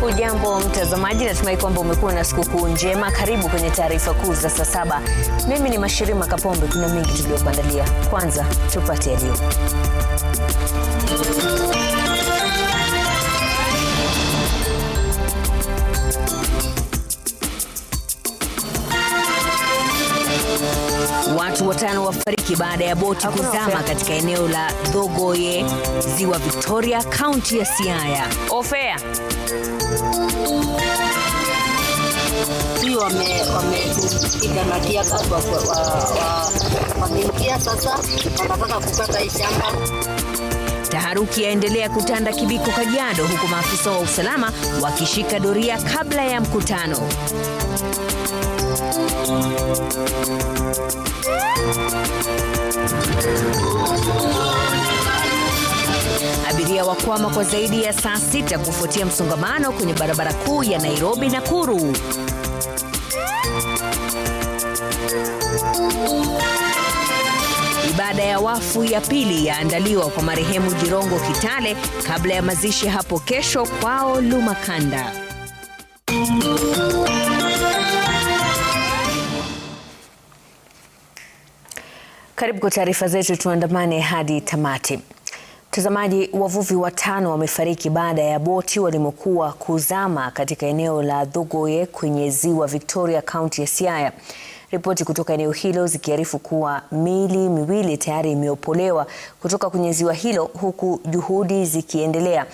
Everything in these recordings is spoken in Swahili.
Hujambo mtazamaji, natumai kwamba umekuwa na sikukuu njema. Karibu kwenye taarifa kuu za saa 7. Mimi ni Mashirima Kapombe. Kuna mengi tuliyokuandalia. Kwanza tupate yaliyo. Watu 5 wafariki baada ya boti kuzama katika eneo la Thogoye, Ziwa Victoria, kaunti ya Siaya. Ofea wameingia sasa, wanataka kukata hii shamba. Taharuki yaendelea kutanda Kibiko, Kajiado, huku maafisa wa usalama wakishika doria kabla ya mkutano. Abiria wakwama kwa zaidi ya saa 6 kufuatia msongamano kwenye barabara kuu ya Nairobi Nakuru. Ibada ya wafu ya pili yaandaliwa kwa marehemu Jirongo Kitale kabla ya mazishi hapo kesho kwao Lumakanda. Karibu kwa taarifa zetu, tuandamane hadi tamati. Mtazamaji, wavuvi 5 wamefariki baada ya boti walimokuwa kuzama katika eneo la Thogoye kwenye Ziwa Victoria, kaunti ya Siaya. Ripoti kutoka eneo hilo zikiarifu kuwa miili miwili tayari imeopolewa kutoka kwenye ziwa hilo, huku juhudi zikiendelea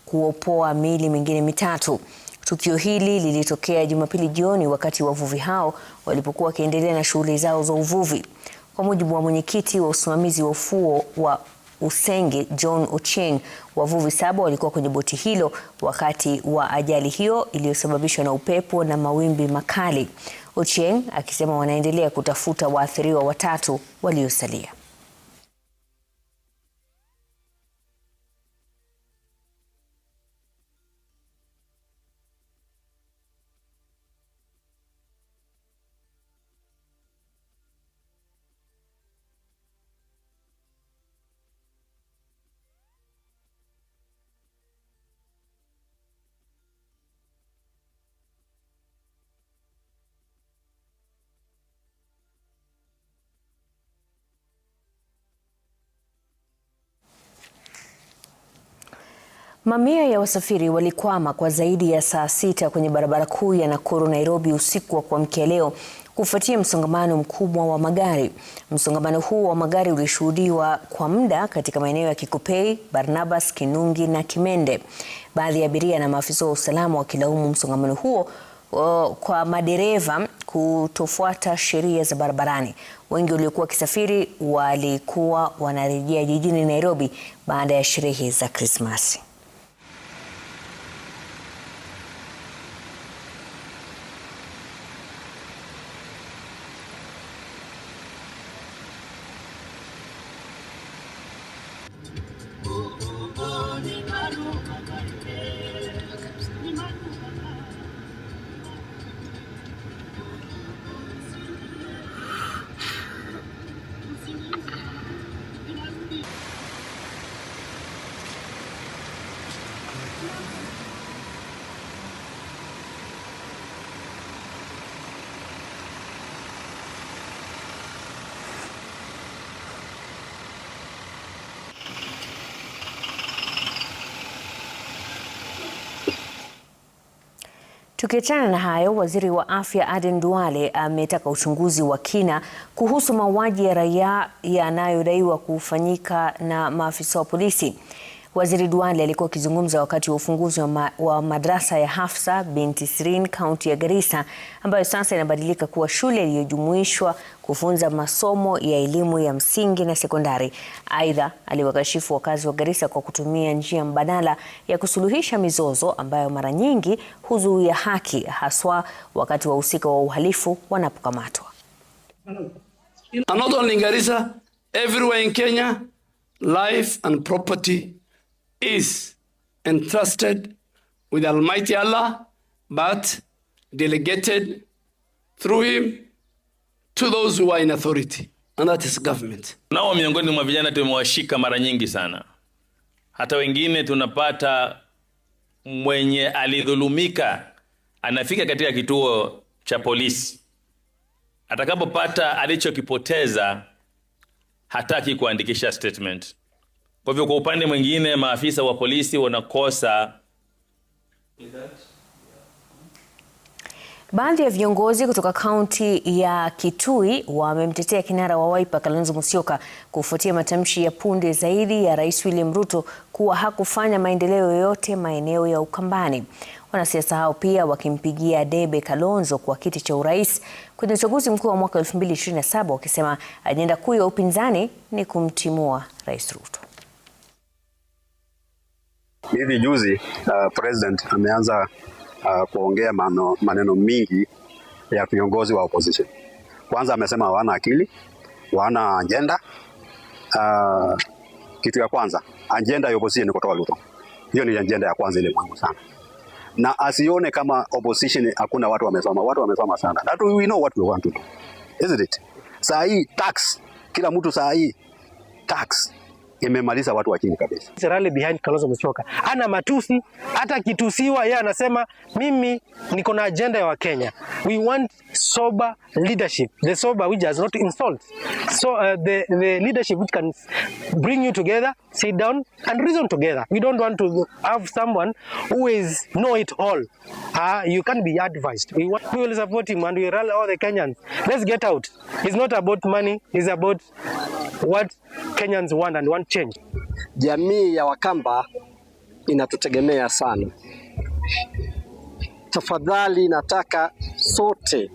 kuopoa miili mingine 3. Tukio hili lilitokea Jumapili jioni wakati wavuvi hao walipokuwa wakiendelea na shughuli zao za uvuvi. Kwa mujibu wa mwenyekiti wa usimamizi wa ufuo wa Usenge, John Ochieng, wavuvi 7 walikuwa kwenye boti hilo wakati wa ajali hiyo iliyosababishwa na upepo na mawimbi makali. Ochieng akisema wanaendelea kutafuta waathiriwa 3 waliosalia. Mamia ya wasafiri walikwama kwa zaidi ya saa 6 kwenye barabara kuu ya Nakuru Nairobi usiku wa kuamkia leo kufuatia msongamano mkubwa wa magari. Msongamano huu wa magari ulishuhudiwa kwa muda katika maeneo ya Kikopey, Barnabas, Kinungi na Kimende. Baadhi ya abiria na maafisa wa usalama wakilaumu msongamano huo kwa madereva kutofuata sheria za barabarani. Wengi waliokuwa wakisafiri walikuwa wanarejea jijini Nairobi baada ya sherehe za Krismasi. Tukiachana na hayo, waziri wa afya Aden Duale ametaka uchunguzi wa kina kuhusu mauaji ya raia yanayodaiwa kufanyika na maafisa wa polisi. Waziri Duale alikuwa akizungumza wakati wa ufunguzi wa madrasa ya Hafsa binti Sirin, kaunti ya Garissa, ambayo sasa inabadilika kuwa shule iliyojumuishwa kufunza masomo ya elimu ya msingi na sekondari. Aidha, aliwakashifu wakazi wa Garissa kwa kutumia njia mbadala ya kusuluhisha mizozo ambayo mara nyingi huzuia haki, haswa wakati wahusika wa uhalifu wanapokamatwa. And not only in Garissa, everywhere in Kenya, life and property is entrusted with Almighty Allah, but delegated through him to those who are in authority, and that is government. Nao miongoni mwa vijana tumewashika mara nyingi sana. Hata wengine tunapata mwenye alidhulumika anafika katika kituo cha polisi, atakapopata alichokipoteza hataki kuandikisha statement. Kwa hivyo kwa upande mwingine maafisa wa polisi wanakosa. Baadhi ya viongozi kutoka kaunti ya Kitui wamemtetea kinara wa Wiper Kalonzo Musyoka kufuatia matamshi ya punde zaidi ya Rais William Ruto kuwa hakufanya maendeleo yoyote maeneo ya Ukambani. Wanasiasa hao pia wakimpigia debe Kalonzo kwa kiti cha urais kwenye uchaguzi mkuu wa mwaka 2027, wakisema ajenda kuu ya upinzani ni kumtimua Rais Ruto. Hivi juzi president ameanza kuongea maneno mingi ya viongozi wa opposition. Kwanza amesema hawana akili, hawana agenda. Kitu ya kwanza, agenda ya opposition ni kutoa Ruto. Hiyo ni agenda ya kwanza ile muhimu sana. Na asione kama opposition hakuna watu wamesoma. Watu wamesoma sana. That we know what we want to do. Isn't it? Saa hii tax, kila mtu saa hii tax imemaliza watu wa chini kabisa. Rally behind Kalonzo Musyoka. Ana matusi, hata kitusiwa yeye anasema mimi niko na agenda ya Wakenya. We want sober leadership. The sober which does not insult. So the leadership which can bring you together, sit down and reason together. We don't want to have someone who is know it all. You can be advised. We will support him and we rally all the Kenyans. Let's get out. It's not about money, it's about what Kenyans want and want change. Jamii ya Wakamba inatutegemea sana. Tafadhali nataka sote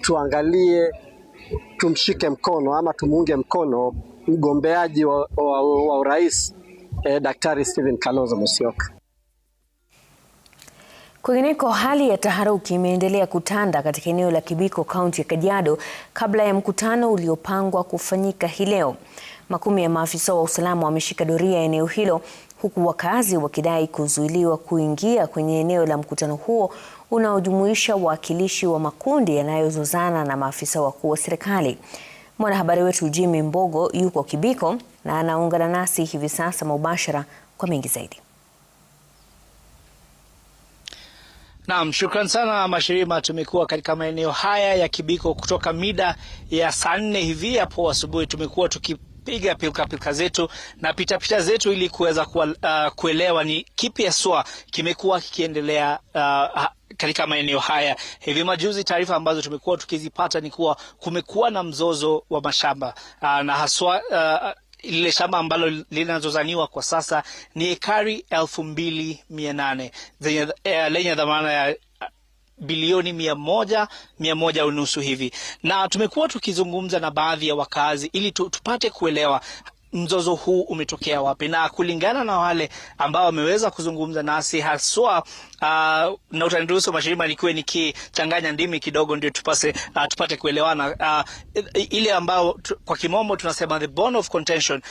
tuangalie, tumshike mkono ama tumuunge mkono mgombeaji wa urais Daktari Stephen Kalonzo Musyoka. Kwingineko, hali ya taharuki imeendelea kutanda katika eneo la Kibiko, kaunti ya Kajiado kabla ya mkutano uliopangwa kufanyika hii leo. Makumi ya maafisa wa usalama wameshika doria eneo hilo, huku wakazi wakidai kuzuiliwa kuingia kwenye eneo la mkutano huo unaojumuisha wawakilishi wa makundi yanayozozana na maafisa wakuu wa serikali. Mwanahabari wetu Jimmy Mbogo yuko Kibiko na anaungana nasi hivi sasa mubashara kwa mengi zaidi. Naam, shukran sana Mashirima. Tumekuwa katika maeneo haya ya Kibiko kutoka mida ya saa 4 hivi hapo asubuhi. Tumekuwa tukipiga pilka zetu na pita zetu ili kuweza kuelewa ni kipi haswa kimekuwa kikiendelea katika maeneo haya. Hivi majuzi taarifa ambazo tumekuwa tukizipata ni kuwa kumekuwa na mzozo wa mashamba na haswa lile shamba ambalo linazozaniwa kwa sasa ni ekari 2,800 lenye dhamana ya bilioni 100 unusu hivi. Na tumekuwa tukizungumza na baadhi ya wakazi ili tupate kuelewa mzozo huu umetokea wapi, na kulingana na wale ambao wameweza kuzungumza nasi haswa na utaniruhusu Mashirima nikiwe nikichanganya ndimi kidogo ndio tupate kuelewana. Ile ambao kwa kimombo tunasema the bone of contention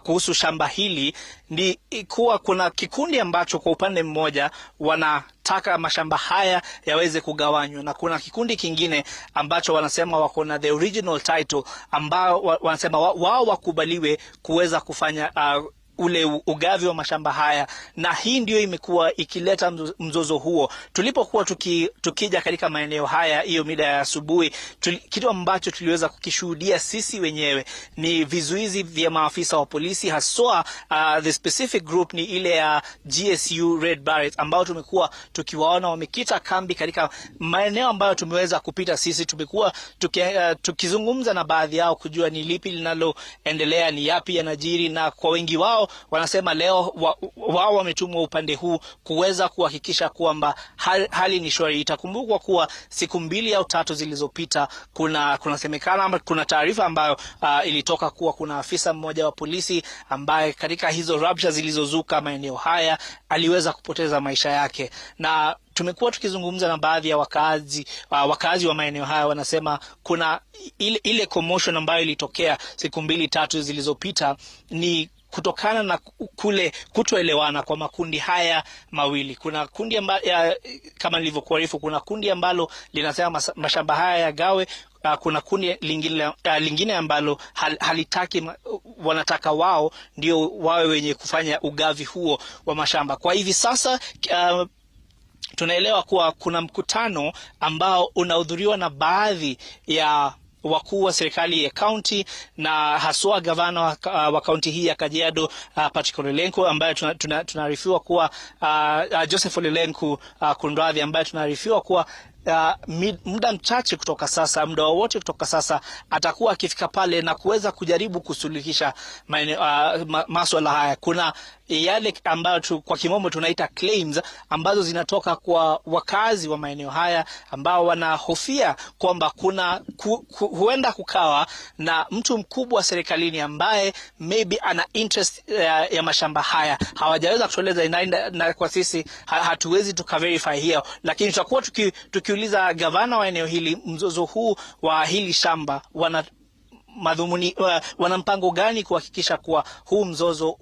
kuhusu shamba hili ni kuwa kuna kikundi ambacho kwa upande mmoja wanataka mashamba haya yaweze kugawanywa, na kuna kikundi kingine ambacho wanasema wako na the original title ambao wanasema wao wakubaliwe kuweza kufanya ule ugavi wa mashamba haya, na hii ndio imekuwa ikileta mzozo huo. Tulipokuwa tukija katika maeneo haya hiyo mida ya asubuhi, kitu ambacho tuliweza kukishuhudia sisi wenyewe ni vizuizi vya maafisa wa polisi, haswa the specific group ni ile ya GSU Red Barrett ambao tumekuwa tukiwaona wamekita kambi katika maeneo ambayo tumeweza kupita sisi. Tumekuwa tukizungumza na baadhi yao kujua ni lipi linaloendelea, ni yapi yanajiri, na kwa wengi wao wanasema leo wao wametumwa upande huu kuweza kuhakikisha kwamba hali ni shwari. Itakumbukwa kuwa siku 2 au 3 zilizopita kunasemekana ama kuna taarifa ambayo ilitoka kuwa kuna afisa mmoja wa polisi ambaye katika hizo rabsha zilizozuka maeneo haya aliweza kupoteza maisha yake. Na tumekuwa tukizungumza na baadhi ya wakazi wa maeneo haya, wanasema kuna ile commotion ambayo ilitokea siku 2-3 zilizopita ni kutokana na kule kutoelewana kwa makundi haya mawili. Kuna kundi kama nilivyokuarifu, kuna kundi ambalo linasema mashamba haya yagawe. Kuna kundi lingine ambalo halitaki, wanataka wao ndio wawe wenye kufanya ugavi huo wa mashamba. Kwa hivi sasa tunaelewa kuwa kuna mkutano ambao unahudhuriwa na baadhi ya wakuu wa serikali ya kaunti na haswa gavana wa kaunti hii ya Kajiado, Patrick Ole Lenku, ambaye tunaarifiwa kuwa Joseph Ole Lenku Kundradhi, ambaye tunaarifiwa kuwa muda mchache kutoka sasa, muda wowote kutoka sasa, atakuwa akifika pale na kuweza kujaribu kusuluhisha masuala haya. Kuna yale ambayo kwa kimombo tunaita claims ambazo zinatoka kwa wakazi wa maeneo haya ambao wanahofia kwamba huenda kukawa na mtu mkubwa serikalini ambaye maybe ana interest ya mashamba haya. Hawajaweza kutueleza na kwa sisi hatuwezi tukaverify hiyo, lakini tutakuwa tukiuliza gavana wa eneo hili, mzozo huu wa hili shamba wana mpango gani kuhakikisha kuwa huu mzozo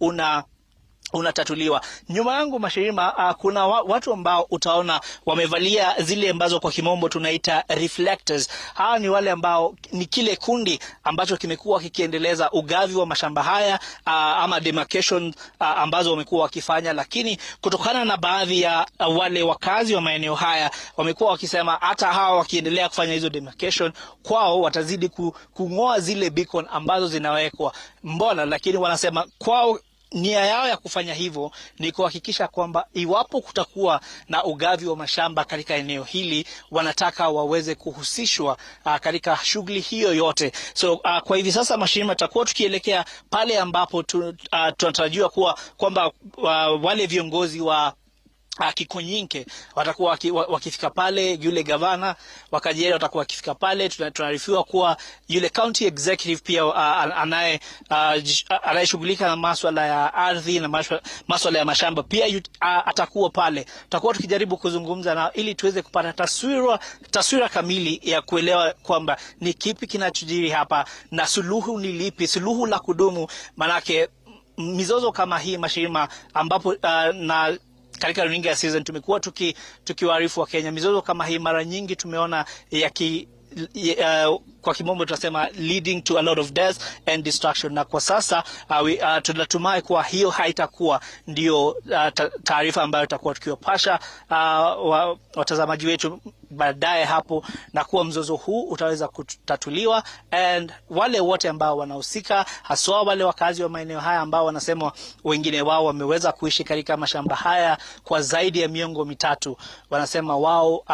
unatatuliwa. Nyuma yangu Mashirima, kuna watu ambao utaona wamevalia zile ambazo kwa kimombo tunaita reflectors. Hawa ni wale ambao ni kile kundi ambacho kimekuwa kikiendeleza ugavi wa mashamba haya ama demarcation ambazo wamekuwa wakifanya, lakini kutokana na baadhi ya wale wakazi wa maeneo haya wamekuwa wakisema hata hawa wakiendelea kufanya hizo demarcation, kwao watazidi kung'oa zile beacon ambazo zinawekwa. Mbona? Lakini wanasema kwao nia yao ya kufanya hivyo ni kuhakikisha kwamba iwapo kutakuwa na ugavi wa mashamba katika eneo hili, wanataka waweze kuhusishwa katika shughuli hiyo yote. So kwa hivi sasa Mashirima, tutakuwa tukielekea pale ambapo tunatarajiwa kwamba wale viongozi wa Kikonyinke watakuwa wakifika pale, yule gavana wa Kajiado watakuwa wakifika pale. Tunaarifiwa kuwa yule county executive pia anayeshughulika na masuala ya ardhi na masuala ya mashamba pia atakuwa pale. Tutakuwa tukijaribu kuzungumza na ili tuweze kupata taswira kamili ya kuelewa kwamba ni kipi kinachojiri hapa na suluhu ni lipi, suluhu la kudumu. Manake mizozo kama hii Mashirima, ambapo na katika runinga ya Citizen tumekuwa tukiwaarifu wa Kenya, mizozo kama hii mara nyingi tumeona kwa kimombo tunasema leading to a lot of death and destruction. Na kwa sasa tunatumai kuwa hiyo haitakuwa ndio taarifa ambayo tutakuwa tukiwapasha watazamaji wetu baadaye hapo, na kuwa mzozo huu utaweza kutatuliwa, and wale wote ambao wanahusika, haswa wale wakazi wa maeneo haya ambao wanasema wengine wao wameweza kuishi katika mashamba haya kwa zaidi ya miongo mitatu, wanasema wao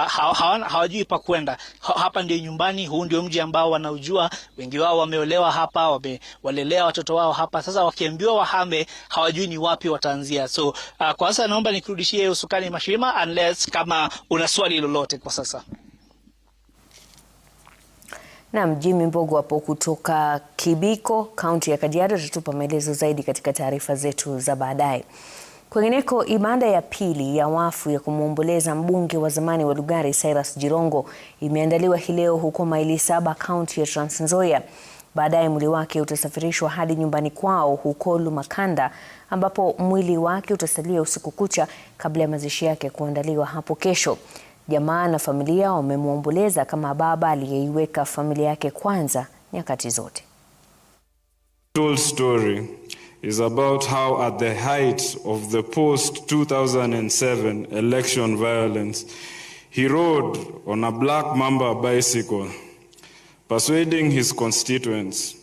hawajui pa kwenda. Hapa ndio nyumbani, huu ndio mji ambao wanaujua, wengi wao wameolewa hapa, walelea watoto wao hapa. Sasa wakiambiwa wahame, hawajui ni wapi wataanzia. So kwa sasa naomba nikurudishie usukani Mashirima, unless kama una swali lolote kwa sasa. Naam, Jimmy Mbogo hapo kutoka Kibiko, kaunti ya Kajiado, tutatupa maelezo zaidi katika taarifa zetu za baadaye. Kwingineko, ibada ya pili ya wafu ya kumwomboleza mbunge wa zamani wa Lugari Cyrus Jirongo imeandaliwa hii leo huko Maili Saba, kaunti ya Trans Nzoia. Baadaye mwili wake utasafirishwa hadi nyumbani kwao huko Lumakanda, ambapo mwili wake utasalia usiku kucha kabla ya mazishi yake kuandaliwa hapo kesho. Jamaa na familia wamemwomboleza kama baba aliyeiweka familia yake kwanza nyakati zote. Full story is about how at the height of the post-2007 election violence, he rode on a black mamba bicycle, persuading his constituents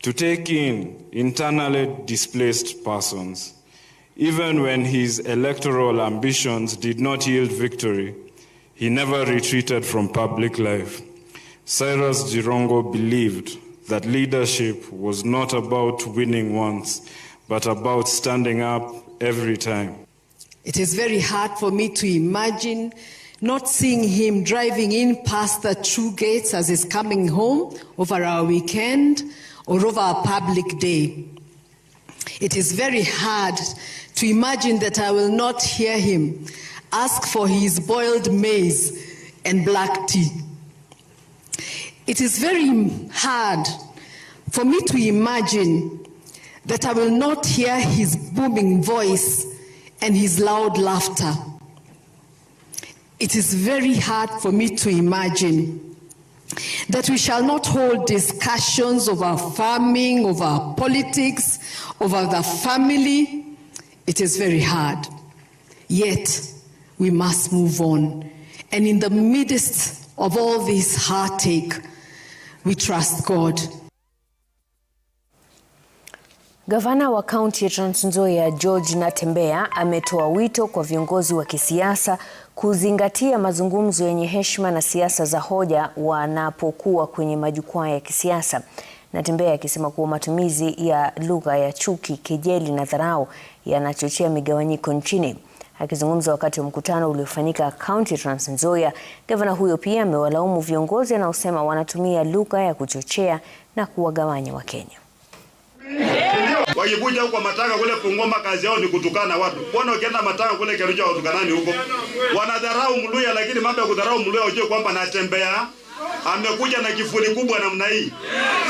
to take in internally displaced persons. Even when his electoral ambitions did not yield victory, he never retreated from public life. Cyrus Jirongo believed that leadership was not about winning once, but about standing up every time. It is very hard for me to imagine not seeing him driving in past the True Gates as he's coming home over our weekend or over a public day. It is very hard to imagine that I will not hear him ask for his boiled maize and black tea. It is very hard for me to imagine that I will not hear his booming voice and his loud laughter. It is very hard for me to imagine that we shall not hold discussions over farming, over politics, over the family. It is very hard. Yet, we must move on. And in the midst of all this heartache, we trust God. Gavana wa kaunti ya Trans Nzoia George Natembeya ametoa wito kwa viongozi wa kisiasa kuzingatia mazungumzo yenye heshima na siasa za hoja wanapokuwa kwenye majukwaa ya kisiasa. Natembeya akisema kuwa matumizi ya lugha ya chuki, kejeli na dharau yanachochea migawanyiko nchini. Akizungumza wakati wa mkutano uliofanyika kaunti ya Trans Nzoia, gavana huyo pia amewalaumu viongozi wanaosema wanatumia lugha ya kuchochea na kuwagawanya Wakenya. Wakikuja huko Matanga kule Bungoma kazi yao ni kutukana watu. Mbona ukienda Matanga kule Keruja watukanani huko? Wanadharau Mluya, lakini mambo ya kudharau Mluya ujue kwamba Natembeya amekuja na kifuri kubwa namna hii.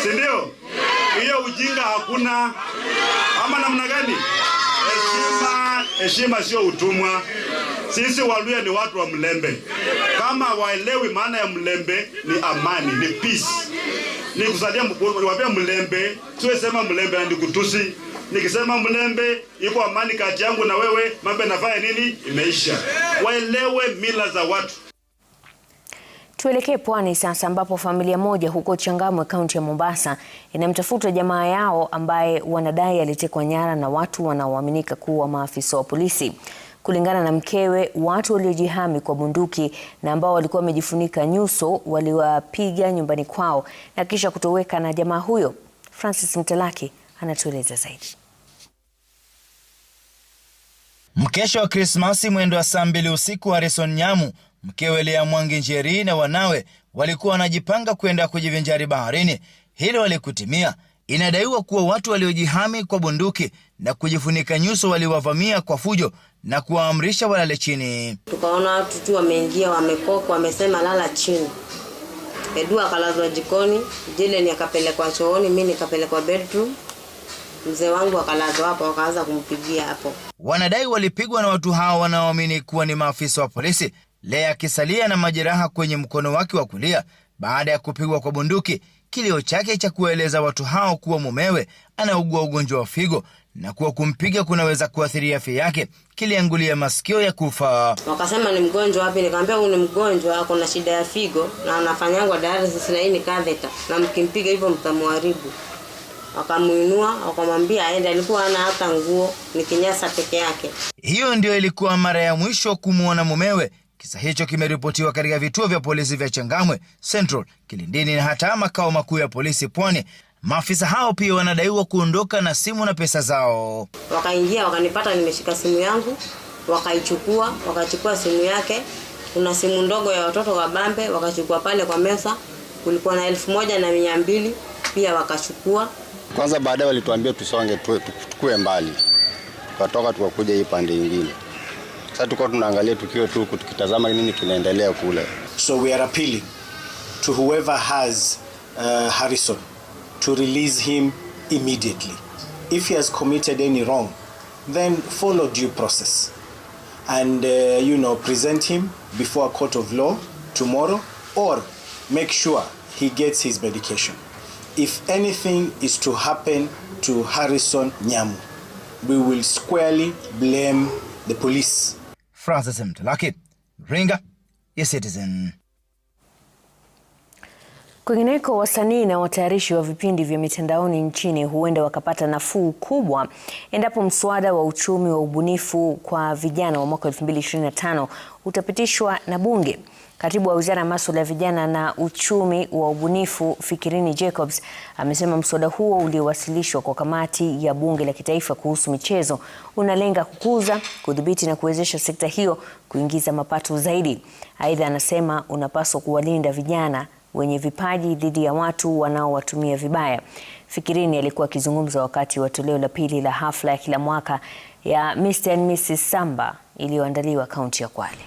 Si ndio? Hiyo ujinga hakuna. Ama namna gani? Heshima sio utumwa. Sisi Waluya ni watu wa Mlembe. Kama waelewi maana ya Mlembe ni amani, ni peace. Ni kusalia wapea Mlembe, siwe sema Mlembe ndi kutusi. Nikisema Mlembe iko amani kati yangu na wewe, mambo yanafanya nini? Imeisha. Waelewe mila za watu. Tuelekee pwani sasa, ambapo familia moja huko Changamwe kaunti ya Mombasa inamtafuta jamaa yao ambaye wanadai alitekwa nyara na watu wanaoaminika kuwa maafisa wa polisi. Kulingana na mkewe, watu waliojihami kwa bunduki na ambao walikuwa wamejifunika nyuso waliwapiga nyumbani kwao na kisha kutoweka na jamaa huyo. Francis Mtalaki anatueleza zaidi. Mkesha wa Krismasi mwendo wa saa 2 usiku, Harrison Nyamu, mkewe Lea Mwangi Njeri na wanawe walikuwa wanajipanga kwenda kujivinjari baharini. Hilo walikutimia. Inadaiwa kuwa watu waliojihami kwa bunduki na kujifunika nyuso waliwavamia kwa fujo na kuwaamrisha walale chini. Tukaona watu tu wameingia, wamekoka, wamesema lala chini. Edu akalazwa jikoni, Jileni akapelekwa chooni, mimi nikapelekwa bedroom. Mzee wangu akalazwa hapo, wakaanza kumpigia hapo. Wanadai walipigwa na watu hao wanaoamini kuwa ni maafisa wa polisi, Lea akisalia na majeraha kwenye mkono wake wa kulia baada ya kupigwa kwa bunduki. Kilio chake cha kueleza watu hao kuwa mumewe anaugua ugonjwa wa figo na kuwa kumpiga kunaweza kuathiri afya yake kiliangulia masikio ya kufa. Wakasema ni mgonjwa wapi? Nikamwambia huyu ni mgonjwa, ako na shida ya figo na anafanyangwa dialysis na hii ni catheter, na mkimpiga hivyo mtamharibu. Wakamuinua, wakamwambia aende, alikuwa hana hata nguo, ni kinyasa peke yake. Hiyo ndio ilikuwa mara ya mwisho kumuona mumewe. Kisa hicho kimeripotiwa katika vituo vya polisi vya Changamwe, Central, Kilindini na hata makao makuu ya polisi Pwani. Maafisa hao pia wanadaiwa kuondoka na simu na pesa zao. Wakaingia, wakanipata nimeshika simu yangu, wakachukua simu yake. Kuna simu ndogo ya watoto wa Bambe, wakachukua pale kwa mesa. Kulikuwa na 1200 pia wakachukua. Kwanza baadaye walituambia tusonge tukue mbali. Tukatoka tukakuja hii pande nyingine. Sasa tuko tunaangalia tukio tu tukitazama nini kinaendelea kule. So we are appealing to whoever has Harrison to release him immediately. If he has committed any wrong, then follow due process and present him before a court of law tomorrow, or make sure he gets his medication. If anything is to happen to Harrison Nyamu, we will squarely blame the police. Francis Mtalaki, Ringa ya Citizen. Kwingineko, wasanii na watayarishi wa vipindi vya mitandaoni nchini huenda wakapata nafuu kubwa endapo mswada wa uchumi wa ubunifu kwa vijana wa mwaka 2025 utapitishwa na bunge. Katibu wa Wizara ya Masuala ya Vijana na Uchumi wa Ubunifu, Fikirini Jacobs, amesema mswada huo uliowasilishwa kwa kamati ya bunge la kitaifa kuhusu michezo unalenga kukuza, kudhibiti na kuwezesha sekta hiyo kuingiza mapato zaidi. Aidha, anasema unapaswa kuwalinda vijana wenye vipaji dhidi ya watu wanaowatumia vibaya. Fikirini alikuwa akizungumza wakati wa toleo la pili la hafla ya kila mwaka ya Mr. and Mrs. Samba iliyoandaliwa kaunti ya Kwale.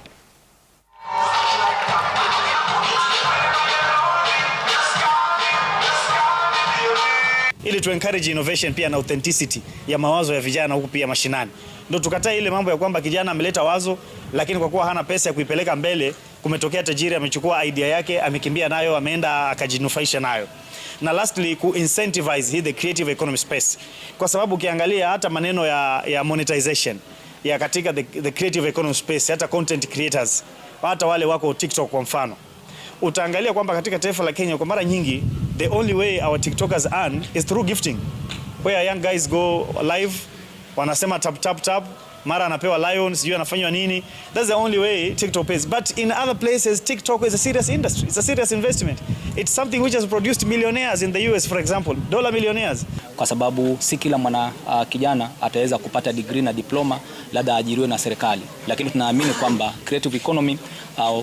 ili tu encourage innovation pia na authenticity ya mawazo ya vijana huku pia mashinani. Ndio tukataa ile mambo ya kwamba kijana ameleta wazo lakini kwa kuwa hana pesa ya kuipeleka mbele, kumetokea tajiri amechukua idea yake, amekimbia nayo, ameenda akajinufaisha nayo. Na lastly, ku incentivize the creative economy space, kwa sababu ukiangalia hata maneno ya monetization ya katika the creative economy space, hata content creators, hata wale wako TikTok kwa mfano, utaangalia kwamba katika taifa la Kenya kwa mara nyingi the only way our TikTokers earn is through gifting, where young guys go live, wanasema tap tap tap, mara anapewa lions, sijui anafanywa nini. That's the only way TikTok pays. But in other places, TikTok is a serious industry. It's a serious investment. It's something which has produced millionaires in the US, for example, dollar millionaires. Kwa sababu si kila mwana kijana ataweza kupata degree na diploma labda ajiriwe na serikali, lakini tunaamini kwamba creative economy,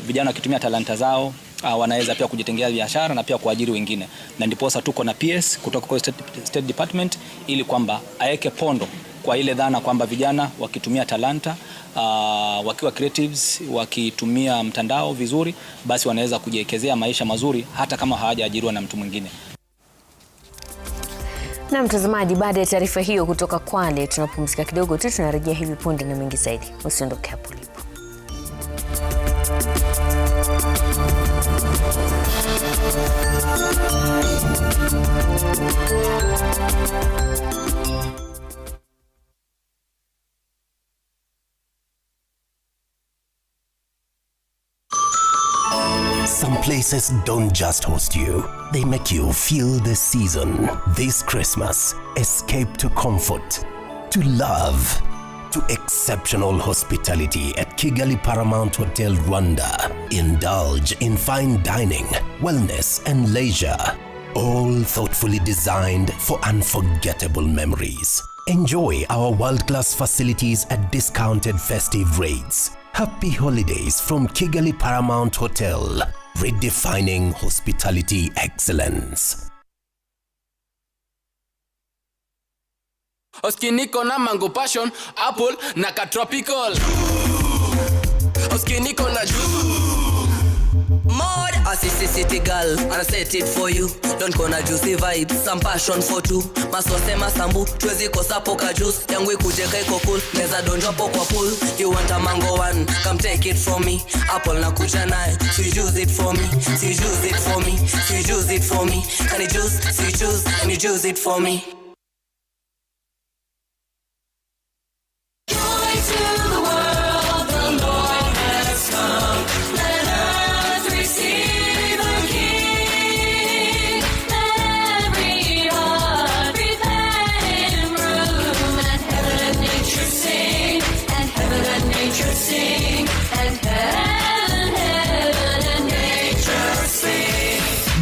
vijana wakitumia talanta zao wanaweza pia kujitengea biashara na pia kuajiri wengine, na ndiposa tuko na PS kutoka kwa State Department ili kwamba aeke pondo kwa ile dhana kwamba vijana wakitumia talanta, wakiwa creatives, wakitumia mtandao vizuri, basi wanaweza kujiekezea maisha mazuri hata kama hawajaajiriwa na mtu mwingine. Na mtazamaji, baada ya taarifa hiyo kutoka Kwale, tunapumzika kidogo tu, tunarejea hivi punde na mengi zaidi. Usiondoke hapo ulipo. Some places don't just host you, they make you feel the season. This Christmas, escape to comfort, to love, to exceptional hospitality at Kigali Paramount Hotel Rwanda. Indulge in fine dining, wellness and leisure, all thoughtfully designed for unforgettable memories. Enjoy our world-class facilities at discounted festive rates. Happy holidays from Kigali Paramount Hotel, redefining hospitality excellence. Oskiniko na mango passion, apple na ka tropical. Oskiniko na Mod assist city girl, and I set it for you. Don't kona juicy vibes, some passion for two. Masose masambu, twezi kosa poka juice. Yangu ikujeka iko cool, neza donjwa po kwa pool. You want a mango one, come take it from me. Apple na kuja nae, so you juice it for me. So you juice it for me, so you juice it for me. Can you juice, so you juice, and you juice it for me.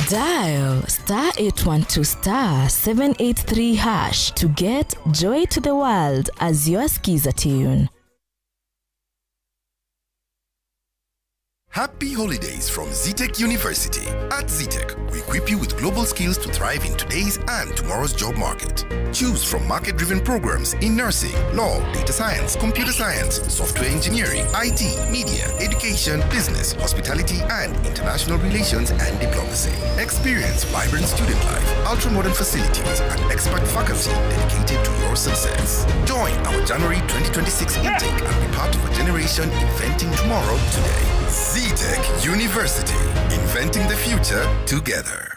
Dial *812*783# to get Joy to the World as your Skiza tune. Happy holidays from Zetech University. At Zetech, we equip you with global skills to thrive in today's and tomorrow's job market. Choose from market-driven programs in nursing, law, data science, computer science, software engineering, IT, media, education, business, hospitality, and international relations and diplomacy. Experience vibrant student life, ultra-modern facilities, and expert faculty dedicated to your success. Join our January 2026 intake and be part of a generation inventing tomorrow today. Zetech University, inventing the future together.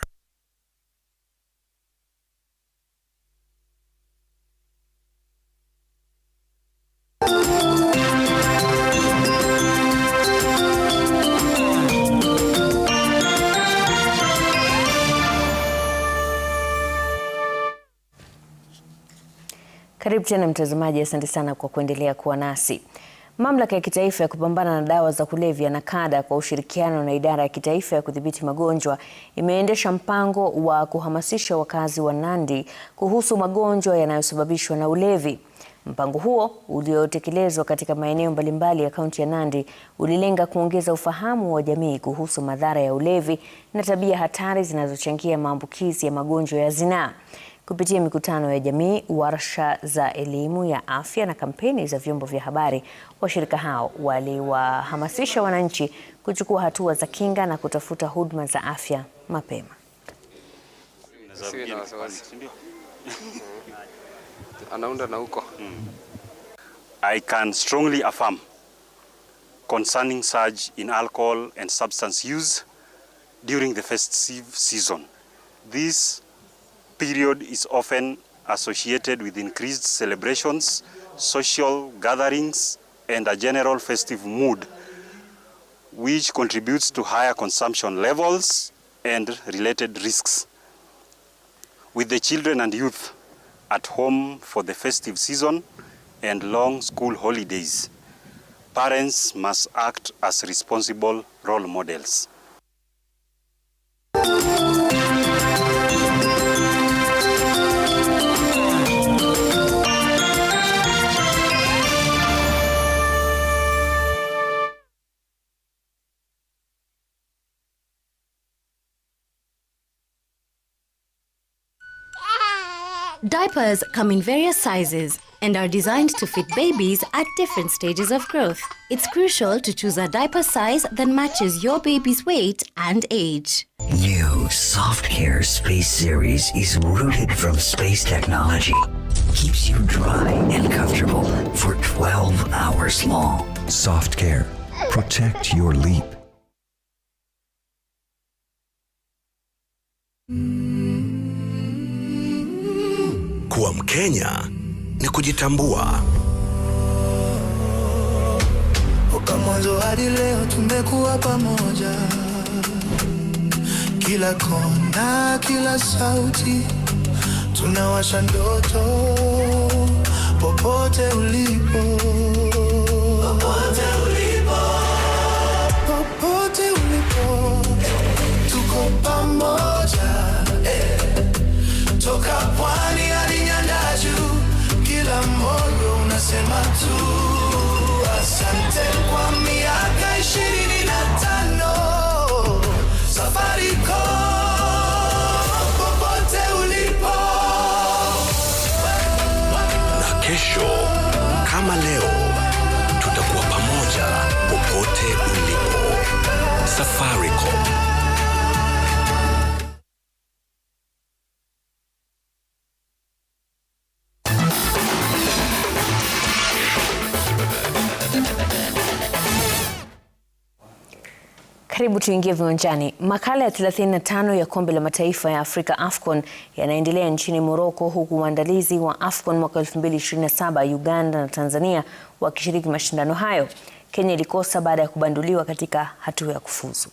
Karibu tena mtazamaji, asante sana kwa kuendelea kuwa nasi. Mamlaka ya kitaifa ya kupambana na dawa za kulevya NACADA kwa ushirikiano na idara ya kitaifa ya kudhibiti magonjwa imeendesha mpango wa kuhamasisha wakazi wa Nandi kuhusu magonjwa yanayosababishwa na ulevi. Mpango huo uliotekelezwa katika maeneo mbalimbali ya kaunti ya Nandi ulilenga kuongeza ufahamu wa jamii kuhusu madhara ya ulevi na tabia hatari zinazochangia maambukizi ya magonjwa ya zinaa. Kupitia mikutano ya jamii, warsha za elimu ya afya na kampeni za vyombo vya habari, washirika hao waliwahamasisha wananchi kuchukua hatua za kinga na kutafuta huduma za afya mapema. Anaunda na huko. I can strongly affirm concerning surge in alcohol and substance use during the festive season. This period is often associated with increased celebrations, social gatherings, and a general festive mood, which contributes to higher consumption levels and related risks. With the children and youth at home for the festive season and long school holidays, parents must act as responsible role models. Diapers come in various sizes and are designed to fit babies at different stages of growth. It's crucial to choose a diaper size that matches your baby's weight and age. New Soft Care Space Series is rooted from space technology. Keeps you dry and comfortable for 12 hours long. Soft Care. Protect your leap. Kuwa Mkenya ni kujitambua. Toka mwanzo hadi leo tumekuwa pamoja. Kila kona, kila sauti, tunawasha ndoto popote ulipo. Popote ulipo. Popote ulipo. Tuko pamoja. Toka pwani hadi nyanda juu, kila moyo unasema tu asante kwa miaka 25. Safaricom, popote ulipo. Na kesho kama leo tutakuwa pamoja popote ulipo. Safaricom. Karibu tuingie viwanjani. Makala ya 35 ya Kombe la Mataifa ya Afrika AFCON yanaendelea nchini Morocco, huku waandalizi wa AFCON mwaka 2027 Uganda na Tanzania wakishiriki mashindano hayo. Kenya ilikosa baada ya kubanduliwa katika hatua ya kufuzu.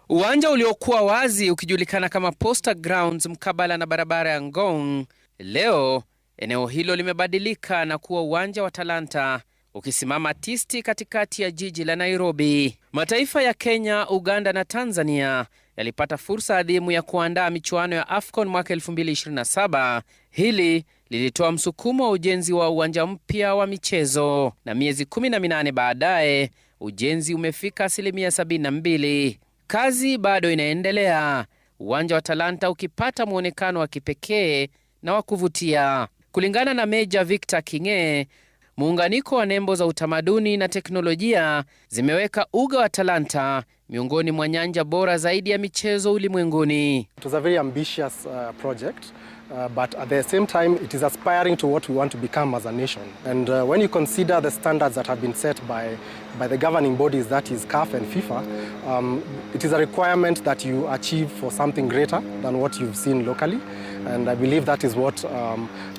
Uwanja uliokuwa wazi ukijulikana kama Posta Grounds mkabala na barabara ya Ngong, leo eneo hilo limebadilika na kuwa uwanja wa Talanta, ukisimama tisti katikati ya jiji la Nairobi. Mataifa ya Kenya, Uganda na Tanzania yalipata fursa adhimu ya kuandaa michuano ya AFCON mwaka 2027. Hili lilitoa msukumo wa ujenzi wa uwanja mpya wa michezo, na miezi 18 baadaye ujenzi umefika 72%. Kazi bado inaendelea, uwanja wa Talanta ukipata muonekano wa kipekee na wa kuvutia. Kulingana na Meja Victor Kinge, muunganiko wa nembo za utamaduni na teknolojia zimeweka uga wa Talanta miongoni mwa nyanja bora zaidi ya michezo ulimwenguni. It was a very ambitious project, but at the same time it is aspiring to what we want to become as a nation. And when you consider the standards that have been set by the governing bodies, that is CAF and FIFA, it is a requirement that you achieve for something greater than what you've seen locally. And I believe that is what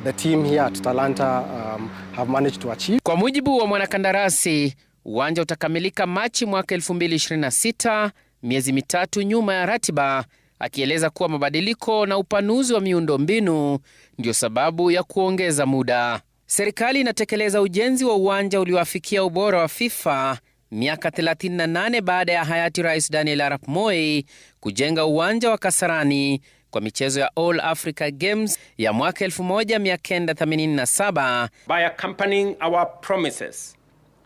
the team here at Talanta have managed to achieve. Kwa mujibu wa mwanakandarasi, uwanja utakamilika Machi mwaka 2026, miezi mitatu nyuma ya ratiba, akieleza kuwa mabadiliko na upanuzi wa miundo mbinu ndio sababu ya kuongeza muda. Serikali inatekeleza ujenzi wa uwanja ulioafikia ubora wa FIFA miaka 38 baada ya hayati Rais Daniel Arap Moi kujenga uwanja wa Kasarani kwa michezo ya All Africa Games ya mwaka 1987. By accompanying our promises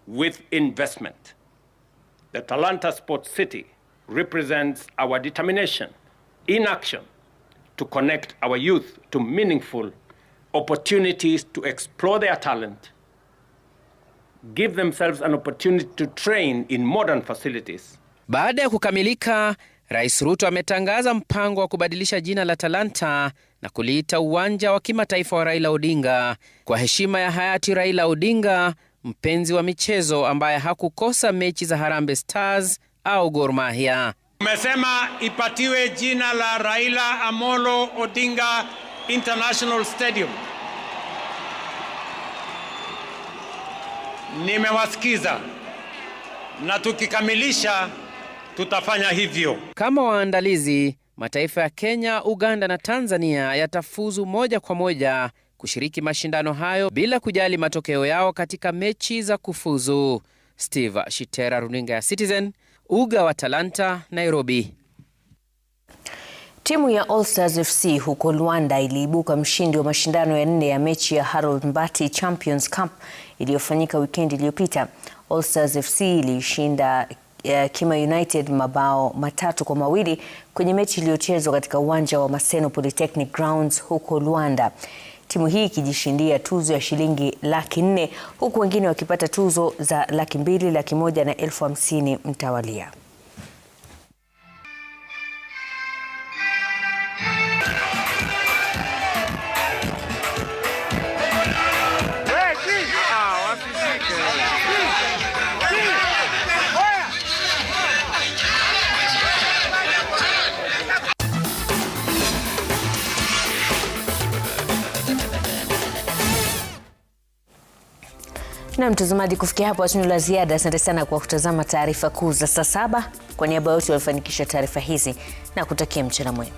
with investment, the Talanta Sports City represents our determination in action to connect our youth to meaningful opportunities to explore their talent, give themselves an opportunity to train in modern facilities. Baada ya kukamilika, Rais Ruto ametangaza mpango wa kubadilisha jina la Talanta na kuliita uwanja wa kimataifa wa Raila Odinga kwa heshima ya hayati Raila Odinga, mpenzi wa michezo ambaye hakukosa mechi za Harambee Stars au Gor Mahia. Umesema ipatiwe jina la Raila Amolo Odinga International Stadium. Nimewasikiza na tukikamilisha tutafanya hivyo. Kama waandalizi, mataifa ya Kenya, Uganda na Tanzania yatafuzu moja kwa moja kushiriki mashindano hayo bila kujali matokeo yao katika mechi za kufuzu. Steve Shitera, runinga ya Citizen, uga wa Talanta, Nairobi. Timu ya All Stars FC huko Luanda iliibuka mshindi wa mashindano ya 4 ya mechi ya Harold Mbati Champions Cup iliyofanyika wikendi iliyopita. All Stars FC ilishinda Kima United mabao 3-2 kwenye mechi iliyochezwa katika uwanja wa Maseno Polytechnic Grounds huko Luanda. Timu hii ikijishindia tuzo ya shilingi 400,000 huku wengine wakipata tuzo za 200,000, 100,000 na 50,000 mtawalia. Na mtazamaji, kufikia hapo hatuna la ziada. Asante sana kwa kutazama taarifa kuu za saa 7. Kwa niaba yote walifanikisha taarifa hizi na kutakia mchana mwema.